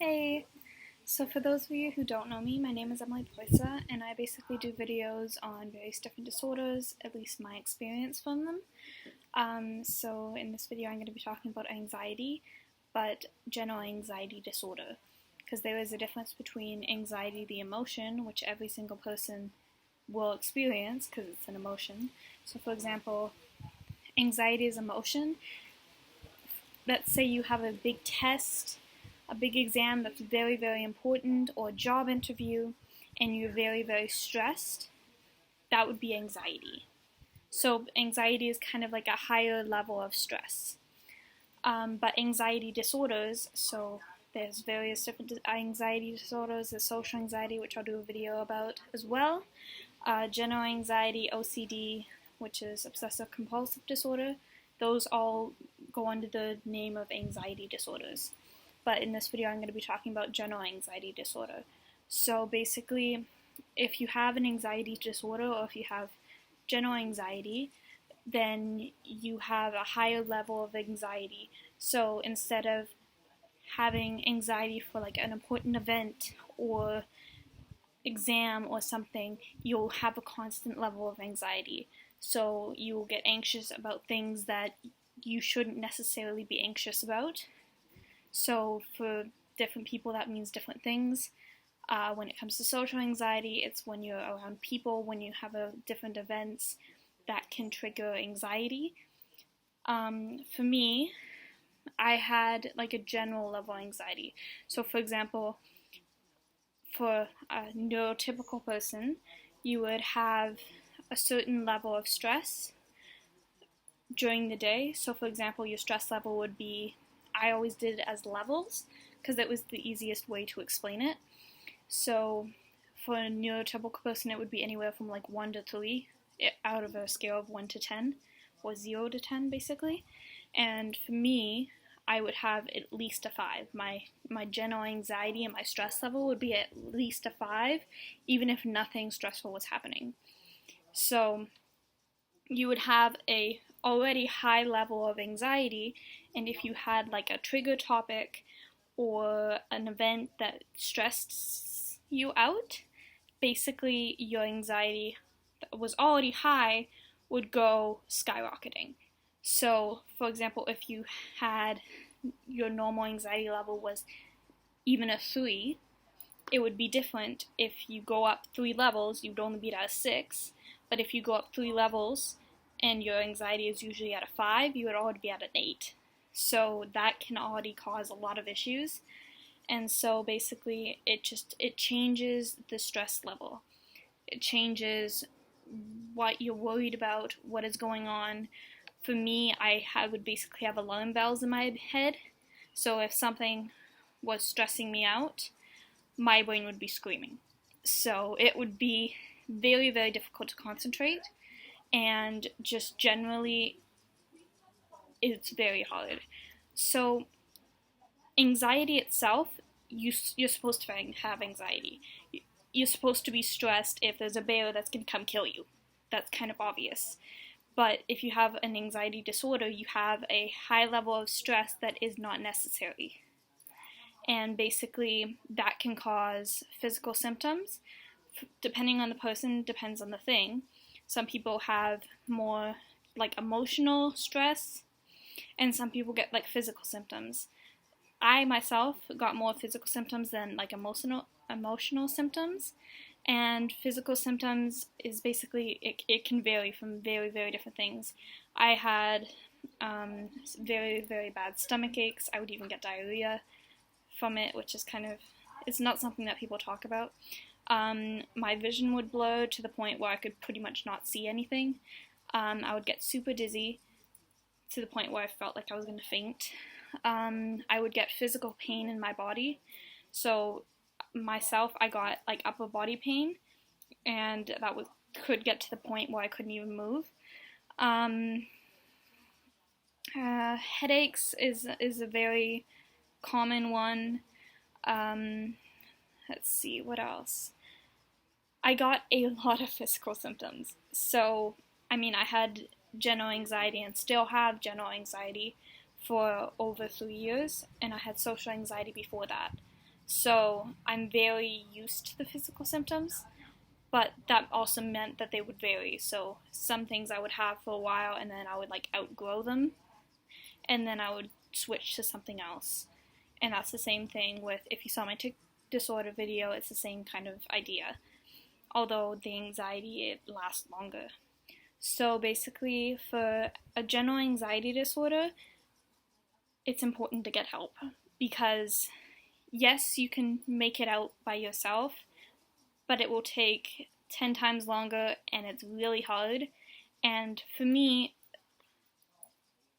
Hey, so for those of you who don't know me, my name is Emily Poisa, and I basically do videos on various different disorders, at least my experience from them. So in this video I'm going to be talking about anxiety, but general anxiety disorder, because there is a difference between anxiety, the emotion, which every single person will experience because it's an emotion. So for example, anxiety is emotion. Let's say you have a big test, a big exam that's very, very important, or a job interview, and you're very, very stressed, that would be anxiety. So anxiety is kind of like a higher level of stress. But anxiety disorders, so there's various different anxiety disorders. There's social anxiety, which I'll do a video about as well. General anxiety, OCD, which is obsessive compulsive disorder. Those all go under the name of anxiety disorders. But in this video I'm going to be talking about general anxiety disorder. So basically, if you have an anxiety disorder or if you have general anxiety, then you have a higher level of anxiety. So instead of having anxiety for like an important event or exam or something, you'll have a constant level of anxiety. So you will get anxious about things that you shouldn't necessarily be anxious about. So for different people that means different things. When it comes to social anxiety, it's when you're around people, when you have different events that can trigger anxiety. For me, I had like a general level of anxiety. So for example, for a neurotypical person, you would have a certain level of stress during the day. So for example, your stress level would be, I always did it as levels because it was the easiest way to explain it. So for a neurotypical person, it would be anywhere from like 1 to 3 out of a scale of 1 to 10, or 0 to 10 basically. And for me, I would have at least a 5. My general anxiety and my stress level would be at least a 5, even if nothing stressful was happening. So you would have a already high level of anxiety, and if you had like a trigger topic or an event that stressed you out, basically your anxiety that was already high would go skyrocketing. So, for example, if you had your normal anxiety level was even a 3, it would be different if you go up 3 levels, you'd only be at a 6, but if you go up 3 levels and your anxiety is usually at a 5, you would already be at an 8. So that can already cause a lot of issues. And so basically it changes the stress level. It changes what you're worried about, what is going on. For me, I would basically have alarm bells in my head. So if something was stressing me out, my brain would be screaming. So it would be very, very difficult to concentrate, and just generally, it's very hard. So anxiety itself, you're supposed to have anxiety. You're supposed to be stressed if there's a bear that's going to come kill you. That's kind of obvious. But if you have an anxiety disorder, you have a high level of stress that is not necessary. And basically, that can cause physical symptoms. Depending on the person, depends on the thing. Some people have more like emotional stress, and some people get like physical symptoms. I myself got more physical symptoms than like emotional symptoms. And physical symptoms is basically, it can vary from very, very different things. I had very, very bad stomach aches. I would even get diarrhea from it, which is kind of, it's not something that people talk about. My vision would blur to the point where I could pretty much not see anything. I would get super dizzy to the point where I felt like I was going to faint. I would get physical pain in my body. So myself, I got like upper body pain, and that could get to the point where I couldn't even move. Headaches is a very common one. Let's see, what else? I got a lot of physical symptoms. So, I mean, I had general anxiety and still have general anxiety for over 3 years, and I had social anxiety before that. So I'm very used to the physical symptoms, but that also meant that they would vary. So some things I would have for a while and then I would like outgrow them and then I would switch to something else. And that's the same thing with, if you saw my tic disorder video, it's the same kind of idea. Although the anxiety, it lasts longer. So basically, for a general anxiety disorder, it's important to get help because yes, you can make it out by yourself, but it will take 10 times longer and it's really hard. And for me,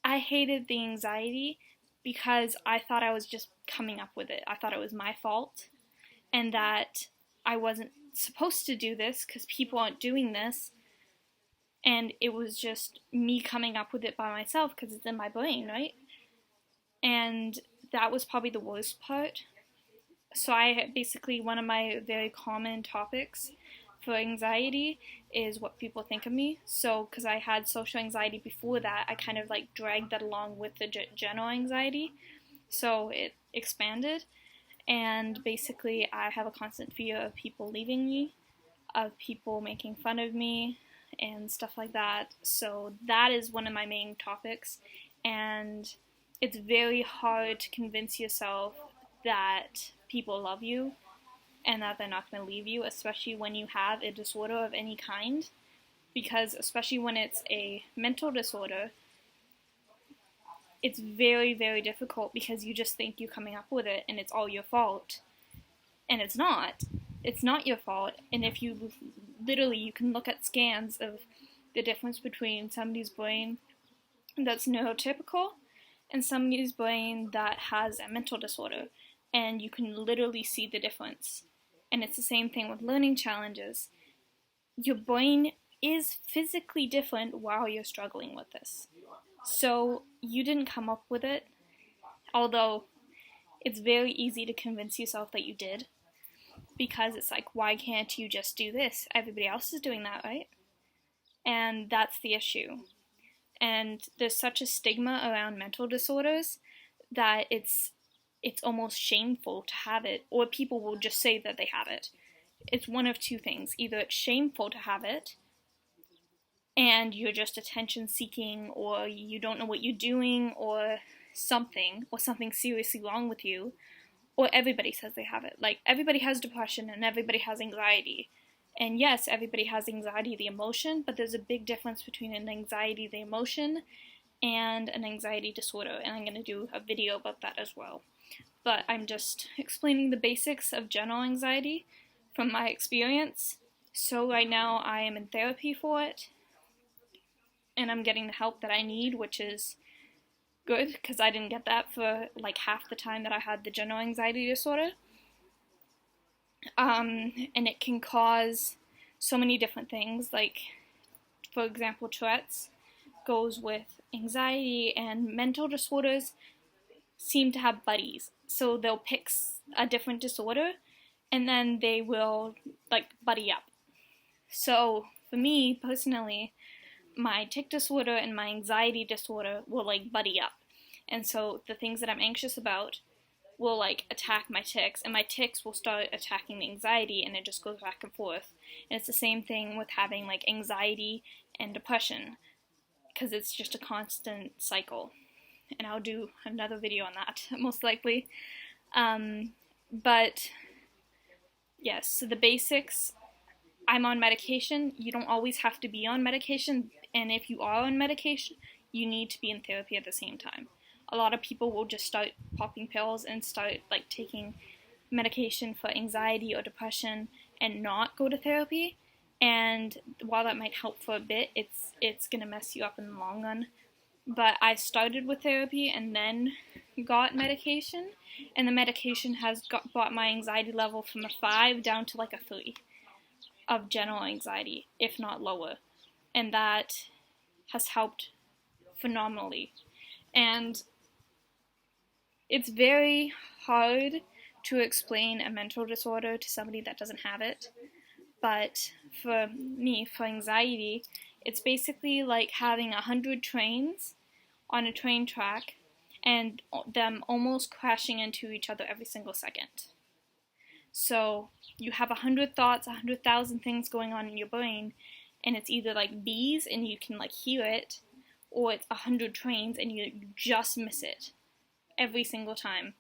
I hated the anxiety because I thought I was just coming up with it. I thought it was my fault and that I wasn't supposed to do this because people aren't doing this. And it was just me coming up with it by myself because it's in my brain, right? And that was probably the worst part. So basically, one of my very common topics for anxiety is what people think of me. So because I had social anxiety before that, I kind of like dragged that along with the general anxiety. So it expanded. And basically, I have a constant fear of people leaving me, of people making fun of me, and stuff like that. So that is one of my main topics. And it's very hard to convince yourself that people love you and that they're not going to leave you, especially when you have a disorder of any kind. Because especially when it's a mental disorder, it's very, very difficult because you just think you're coming up with it and it's all your fault. And it's not. It's not your fault. And if you literally, you can look at scans of the difference between somebody's brain that's neurotypical and somebody's brain that has a mental disorder. And you can literally see the difference. And it's the same thing with learning challenges. Your brain is physically different while you're struggling with this. So you didn't come up with it, although it's very easy to convince yourself that you did, because it's like, why can't you just do this? Everybody else is doing that, right? And that's the issue. And there's such a stigma around mental disorders that it's almost shameful to have it, or people will just say that they have it. It's one of two things. Either it's shameful to have it, and you're just attention seeking, or you don't know what you're doing, or something seriously wrong with you, or everybody says they have it. Like, everybody has depression and everybody has anxiety. And yes, everybody has anxiety, the emotion, but there's a big difference between an anxiety, the emotion, and an anxiety disorder, and I'm going to do a video about that as well. But I'm just explaining the basics of general anxiety from my experience. So right now I am in therapy for it, and I'm getting the help that I need, which is good, because I didn't get that for like half the time that I had the general anxiety disorder. And it can cause so many different things, like, for example, Tourette's goes with anxiety, and mental disorders seem to have buddies. So they'll pick a different disorder, and then they will, like, buddy up. So for me, personally, my tic disorder and my anxiety disorder will, like, buddy up. And so the things that I'm anxious about will, like, attack my tics, and my tics will start attacking the anxiety, and it just goes back and forth. And it's the same thing with having, like, anxiety and depression, because it's just a constant cycle. And I'll do another video on that, most likely. But, yes, so the basics, I'm on medication. You don't always have to be on medication, and if you are on medication, you need to be in therapy at the same time. A lot of people will just start popping pills and start, like, taking medication for anxiety or depression and not go to therapy. And while that might help for a bit, it's going to mess you up in the long run. But I started with therapy and then got medication, and the medication has brought my anxiety level from a 5 down to like a 3 of general anxiety, if not lower. And that has helped phenomenally. And it's very hard to explain a mental disorder to somebody that doesn't have it. But for me, for anxiety, it's basically like having 100 trains on a train track and them almost crashing into each other every single second. So you have 100 thoughts, 100,000 things going on in your brain, and it's either like bees and you can like hear it, or it's 100 trains and you just miss it every single time.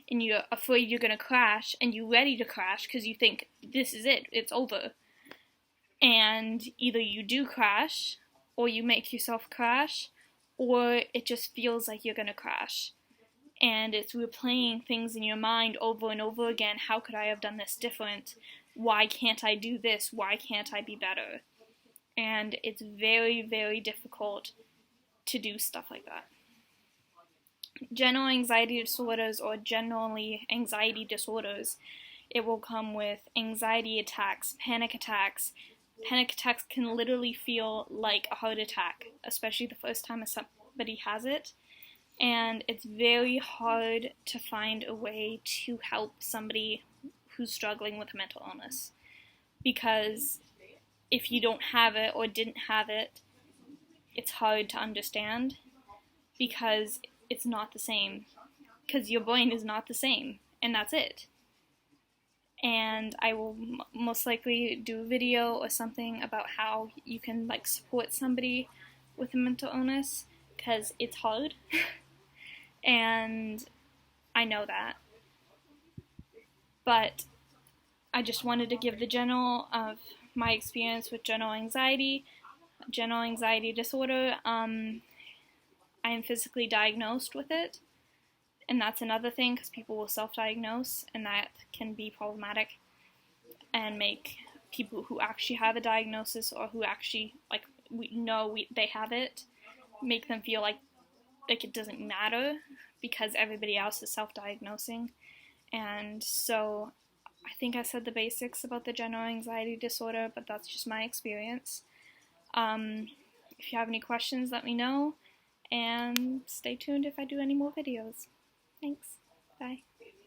And you're afraid you're gonna crash, and you're ready to crash because you think this is it, it's over. And either you do crash, or you make yourself crash, or it just feels like you're gonna crash. And it's replaying things in your mind over and over again. How could I have done this different? Why can't I do this? Why can't I be better? And it's very, very difficult to do stuff like that. General anxiety disorders, or generally anxiety disorders, it will come with anxiety attacks, panic attacks. Panic attacks can literally feel like a heart attack, especially the first time somebody has it. And it's very hard to find a way to help somebody who's struggling with a mental illness. Because if you don't have it or didn't have it, it's hard to understand, because it's not the same. Because your brain is not the same, and that's it. And I will most likely do a video or something about how you can like support somebody with a mental illness, because it's hard. And I know that. But I just wanted to give the general of my experience with general anxiety disorder. I am physically diagnosed with it, and that's another thing, because people will self-diagnose, and that can be problematic and make people who actually have a diagnosis, or who actually like they have it, make them feel like it doesn't matter because everybody else is self-diagnosing. And so I think I said the basics about the general anxiety disorder, but that's just my experience. If you have any questions, let me know, and stay tuned if I do any more videos. Thanks. Bye.